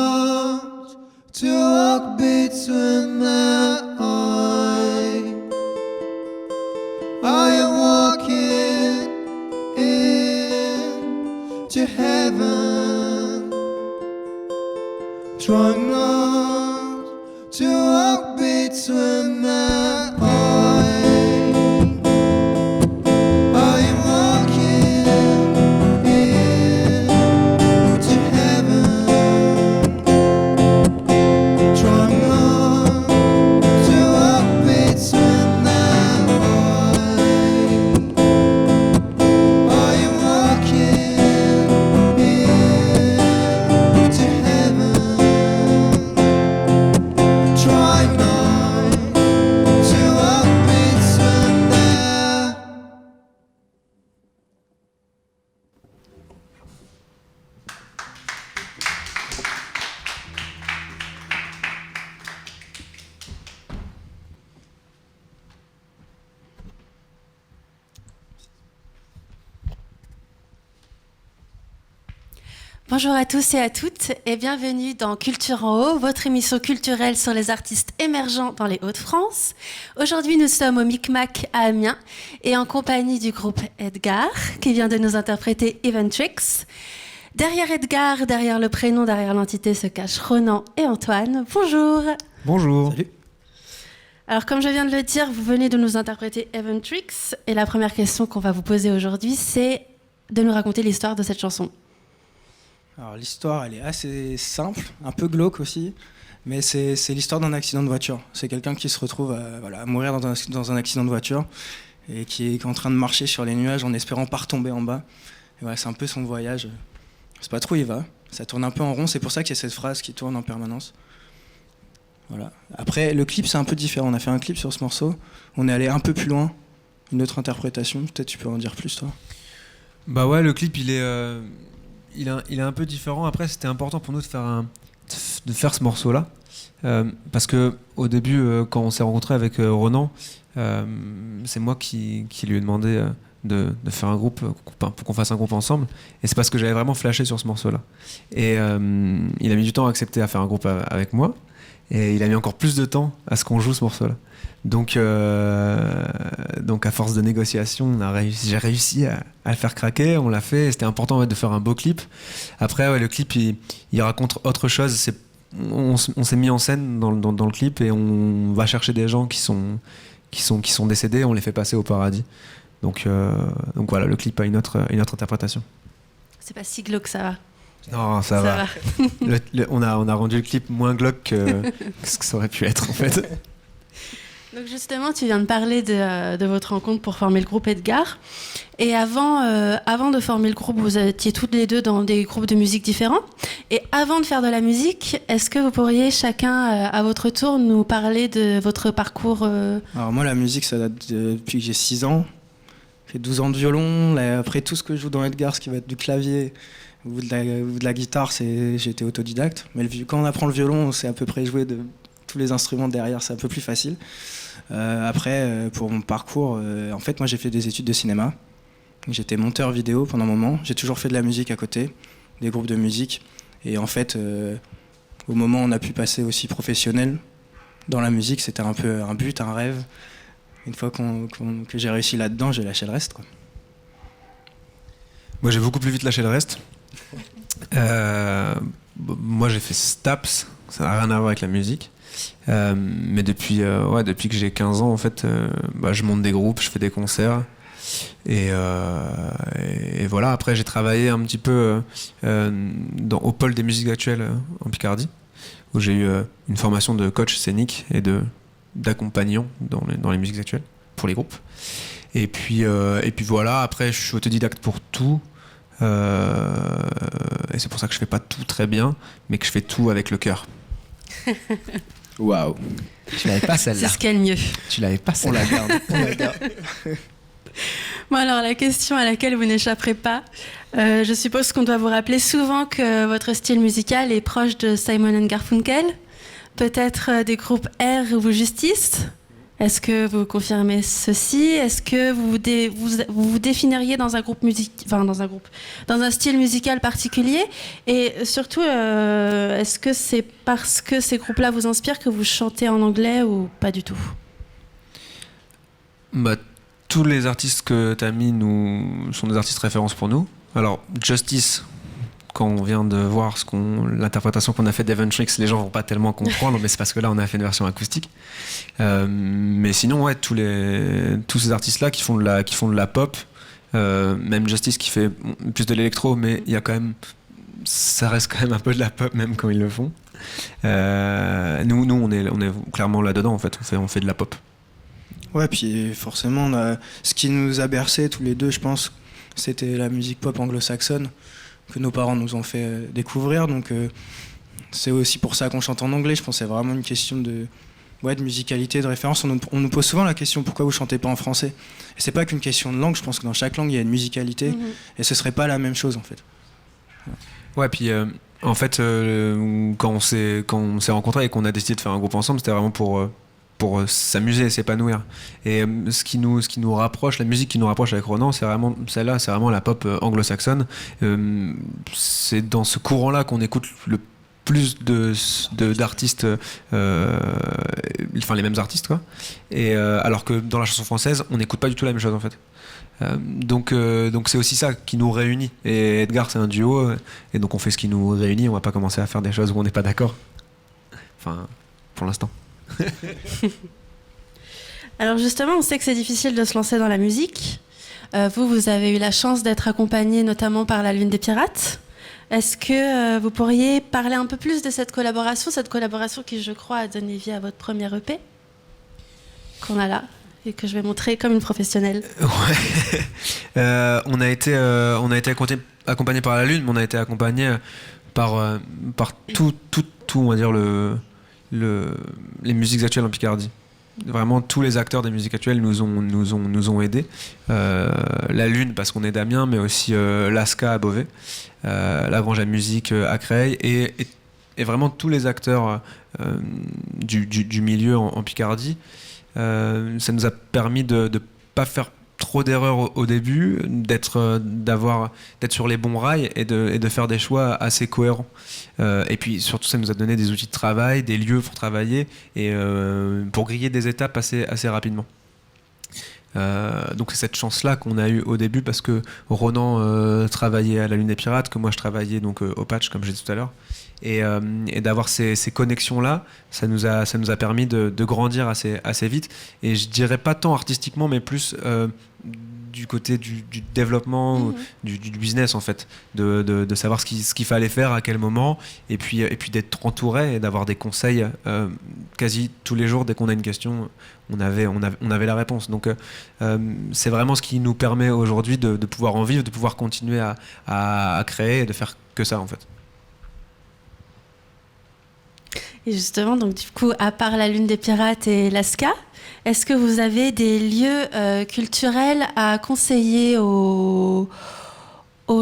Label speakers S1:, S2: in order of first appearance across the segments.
S1: not to walk between my eyes. I am walking into heaven, trying not to walk between my eyes. I am walking into heaven, trying not to walk between my eyes. I am walking into heaven, trying not to walk between them.
S2: Bonjour à tous et à toutes et bienvenue dans Culture en Haut, votre émission culturelle sur les artistes émergents dans les Hauts-de-France. Aujourd'hui, nous sommes au Micmac à Amiens et en compagnie du groupe Edgar qui vient de nous interpréter Eventrix. Derrière Edgar, derrière le prénom, derrière l'entité se cachent Ronan et Antoine. Bonjour.
S3: Bonjour.
S1: Salut.
S2: Alors comme je viens de le dire, vous venez de nous interpréter Eventrix et la première question qu'on va vous poser aujourd'hui, c'est de nous raconter l'histoire de cette chanson.
S1: Alors l'histoire, elle est assez simple, un peu glauque aussi, mais c'est l'histoire d'un accident de voiture. C'est quelqu'un qui se retrouve à mourir dans un accident de voiture et qui est en train de marcher sur les nuages en espérant pas retomber en bas. Et voilà, c'est un peu son voyage. C'est pas trop où il va, ça tourne un peu en rond, c'est pour ça qu'il y a cette phrase qui tourne en permanence. Voilà. Après, le clip, c'est un peu différent. On a fait un clip sur ce morceau, on est allé un peu plus loin, une autre interprétation. Peut-être tu peux en dire plus, toi.
S3: Bah ouais, le clip il est un peu différent. Après, c'était important pour nous de faire ce morceau-là parce que au début, quand on s'est rencontré avec Ronan, c'est moi qui lui ai demandé de faire un groupe pour qu'on fasse un groupe ensemble. Et c'est parce que j'avais vraiment flashé sur ce morceau-là. Et il a mis du temps à accepter à faire un groupe avec moi. Et il a mis encore plus de temps à ce qu'on joue ce morceau-là. Donc à force de négociation, j'ai réussi à le faire craquer, on l'a fait, et c'était important de faire un beau clip. Après, le clip, il raconte autre chose. On s'est mis en scène dans le clip et on va chercher des gens qui sont décédés, on les fait passer au paradis. Donc voilà, le clip a une autre interprétation.
S2: C'est pas si glauque, ça va.
S3: Non, ça va. On a rendu le clip moins glauque que ce que ça aurait pu être en fait.
S2: Donc justement, tu viens de parler de votre rencontre pour former le groupe Edgar. Et avant de former le groupe, vous étiez toutes les deux dans des groupes de musique différents. Et avant de faire de la musique, est-ce que vous pourriez chacun, à votre tour, nous parler de votre parcours
S1: Alors moi, la musique, ça date depuis que j'ai 6 ans. J'ai fait 12 ans de violon. Là, après tout ce que je joue dans Edgar, ce qui va être du clavier ou de la guitare, j'ai été autodidacte. Mais quand on apprend le violon, on sait à peu près jouer de tous les instruments derrière, c'est un peu plus facile. Après, pour mon parcours, en fait, moi j'ai fait des études de cinéma. J'étais monteur vidéo pendant un moment. J'ai toujours fait de la musique à côté, des groupes de musique. Et en fait, au moment où on a pu passer aussi professionnel dans la musique, c'était un peu un but, un rêve. Une fois que j'ai réussi là-dedans, j'ai lâché le reste, quoi.
S3: Moi, j'ai beaucoup plus vite lâché le reste. Moi, j'ai fait STAPS, ça n'a rien à voir avec la musique. Mais depuis que j'ai 15 ans, en fait, je monte des groupes, je fais des concerts. Et voilà, après, j'ai travaillé un petit peu au pôle des musiques actuelles en Picardie, où j'ai eu une formation de coach scénique et d'accompagnant dans les musiques actuelles pour les groupes. Et puis voilà, après, je suis autodidacte pour tout. Et c'est pour ça que je fais pas tout très bien, mais que je fais tout avec le cœur.
S1: Waouh.
S3: Tu l'avais pas celle-là.
S2: C'est ce qu'il y a de mieux.
S3: Tu l'avais pas celle-là.
S1: On la garde.
S2: Bon alors, la question à laquelle vous n'échapperez pas, je suppose qu'on doit vous rappeler souvent que votre style musical est proche de Simon & Garfunkel, peut-être des groupes R ou Justice. Est-ce que vous confirmez ceci? Est-ce que vous définiriez dans un groupe dans un style musical particulier? Et surtout, est-ce que c'est parce que ces groupes-là vous inspirent que vous chantez en anglais ou pas du tout?
S3: Bah, tous les artistes que tu as mis sont des artistes références pour nous. Alors, Justice, quand on vient de voir l'interprétation qu'on a faite d'Evanescence, les gens vont pas tellement comprendre, mais c'est parce que là on a fait une version acoustique. Mais sinon, ouais, tous ces artistes-là qui font de la pop, même Justice qui fait plus de l'électro, mais il y a quand même, ça reste quand même un peu de la pop même quand ils le font. Nous, on est clairement là-dedans en fait. On fait de la pop.
S1: Ouais, puis forcément, ce qui nous a bercé tous les deux, je pense, c'était la musique pop anglo-saxonne que nos parents nous ont fait découvrir. Donc c'est aussi pour ça qu'on chante en anglais. Je pense que c'est vraiment une question de musicalité, de référence. On nous pose souvent la question pourquoi vous chantez pas en français. Et c'est pas qu'une question de langue. Je pense que dans chaque langue il y a une musicalité et ce serait pas la même chose en fait.
S3: Ouais, puis en fait quand on s'est rencontrés et qu'on a décidé de faire un groupe ensemble, c'était vraiment pour s'amuser et s'épanouir. Et ce qui nous rapproche, la musique qui nous rapproche avec Ronan, c'est vraiment celle-là, c'est vraiment la pop anglo-saxonne. C'est dans ce courant-là qu'on écoute le plus d'artistes, enfin les mêmes artistes quoi. Et alors que dans la chanson française, on n'écoute pas du tout la même chose en fait. Donc c'est aussi ça qui nous réunit. Et Edgar, c'est un duo, et donc on fait ce qui nous réunit. On va pas commencer à faire des choses où on n'est pas d'accord. Enfin, pour l'instant.
S2: Alors justement, on sait que c'est difficile de se lancer dans la musique. Vous avez eu la chance d'être accompagné notamment par la Lune des Pirates. Est-ce que vous pourriez parler un peu plus de cette collaboration qui, je crois, a donné vie à votre premier EP qu'on a là et que je vais montrer comme une professionnelle.
S3: Ouais. On a été accompagné par la Lune, mais on a été accompagné par tout, on va dire les musiques actuelles en Picardie. Vraiment tous les acteurs des musiques actuelles nous ont aidés. La Lune parce qu'on est d'Amiens, mais aussi l'ASCA à Beauvais, la Grange à Musique à Creil, et vraiment tous les acteurs du milieu en Picardie. Ça nous a permis de ne pas faire trop d'erreurs au début, d'être sur les bons rails et de faire des choix assez cohérents. Et puis surtout, ça nous a donné des outils de travail, des lieux pour travailler et pour griller des étapes assez rapidement. Donc c'est cette chance-là qu'on a eue au début parce que Ronan travaillait à la Lune des Pirates, que moi je travaillais donc au Patch comme j'ai dit tout à l'heure, et d'avoir ces connexions-là, ça nous a permis de grandir assez vite, et je dirais pas tant artistiquement mais plus du côté du développement, du business en fait, de savoir ce qu'il fallait faire à quel moment, et puis d'être entouré et d'avoir des conseils quasi tous les jours. Dès qu'on a une question, on avait la réponse. Donc c'est vraiment ce qui nous permet aujourd'hui de pouvoir en vivre, de pouvoir continuer à créer et de faire que ça en fait.
S2: Et justement, donc du coup, à part la Lune des Pirates et l'ASCA, est-ce que vous avez des lieux culturels à conseiller aux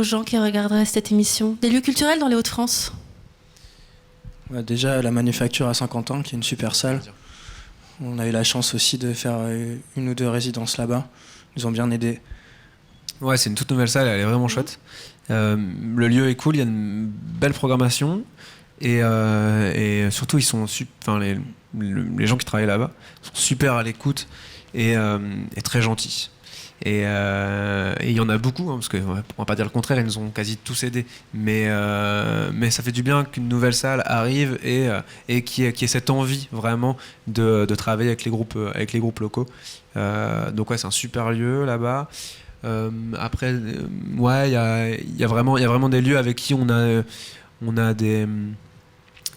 S2: gens qui regarderaient cette émission? Des lieux culturels dans les Hauts-de-France?
S1: Ouais, déjà, la Manufacture à Saint-Quentin, qui est une super salle. On a eu la chance aussi de faire une ou deux résidences là-bas. Ils nous ont bien aidés.
S3: Ouais, c'est une toute nouvelle salle, elle est vraiment chouette. Le lieu est cool, il y a une belle programmation. Et surtout, ils sont les gens qui travaillent là-bas sont super à l'écoute et très gentils. Et il y en a beaucoup, parce qu'on va pas dire le contraire, ils nous ont quasi tous aidés. Mais ça fait du bien qu'une nouvelle salle arrive et qui ait cette envie vraiment de travailler avec les groupes locaux. Donc ouais, c'est un super lieu là-bas. Après, ouais, il y a vraiment des lieux avec qui on a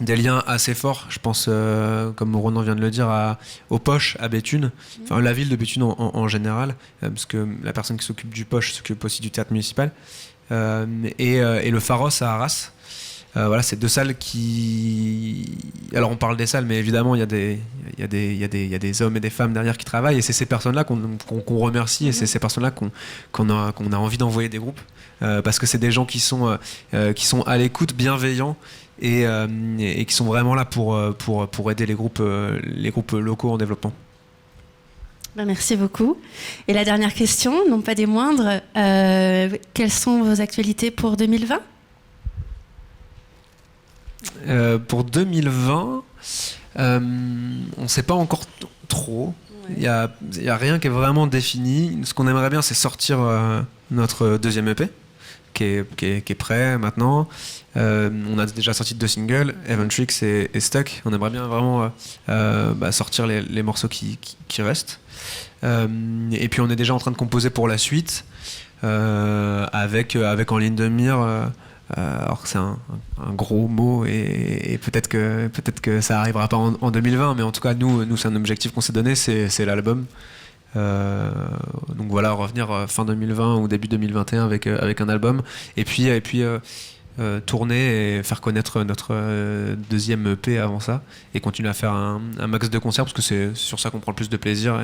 S3: des liens assez forts. Je pense, comme Ronan vient de le dire, au Poche à Béthune, enfin la ville de Béthune en général, parce que la personne qui s'occupe du Poche s'occupe aussi du théâtre municipal, et le Pharos à Arras. Voilà, c'est deux salles qui... Alors on parle des salles, mais évidemment il y a des hommes et des femmes derrière qui travaillent, et c'est ces personnes-là qu'on remercie, et c'est ces personnes-là qu'on a envie d'envoyer des groupes, parce que c'est des gens qui sont à l'écoute, bienveillants, et qui sont vraiment là pour aider les groupes locaux en développement.
S2: Ben, merci beaucoup. Et la dernière question, non pas des moindres, quelles sont vos actualités pour 2020 ?
S3: Pour 2020, on ne sait pas encore trop. Il n'y a rien qui est vraiment défini. Ce qu'on aimerait bien, c'est sortir notre deuxième EP, qui est prêt maintenant. On a déjà sorti 2 singles, Eventrix et Stuck. On aimerait bien vraiment sortir les morceaux qui restent. Et puis on est déjà en train de composer pour la suite, avec en ligne de mire, alors que c'est un gros mot et peut-être que ça arrivera pas en 2020, mais en tout cas nous c'est un objectif qu'on s'est donné, c'est l'album. Donc voilà, revenir fin 2020 ou début 2021 avec un album, et puis tourner et faire connaître notre deuxième EP avant ça, et continuer à faire un max de concerts, parce que c'est sur ça qu'on prend le plus de plaisir,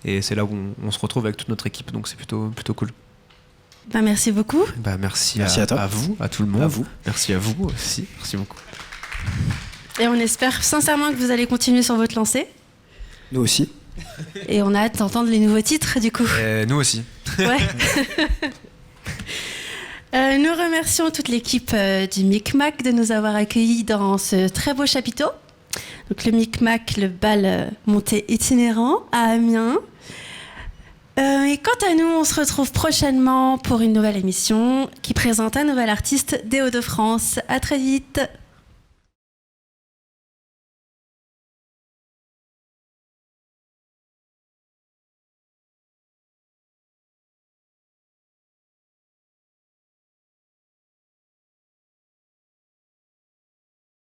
S3: et c'est là où on se retrouve avec toute notre équipe, donc c'est plutôt cool.
S2: Ben, merci beaucoup.
S3: Merci
S1: à
S3: vous, à tout le monde.
S1: À vous.
S3: Merci à vous aussi. Merci beaucoup.
S2: Et on espère sincèrement que vous allez continuer sur votre lancée.
S1: Nous aussi.
S2: Et on a hâte d'entendre les nouveaux titres, du coup.
S3: Et nous aussi.
S2: Ouais. Nous remercions toute l'équipe du Micmac de nous avoir accueillis dans ce très beau chapiteau. Donc le Micmac, le bal monté itinérant à Amiens. Et quant à nous, on se retrouve prochainement pour une nouvelle émission qui présente un nouvel artiste des Hauts-de-France. À très vite.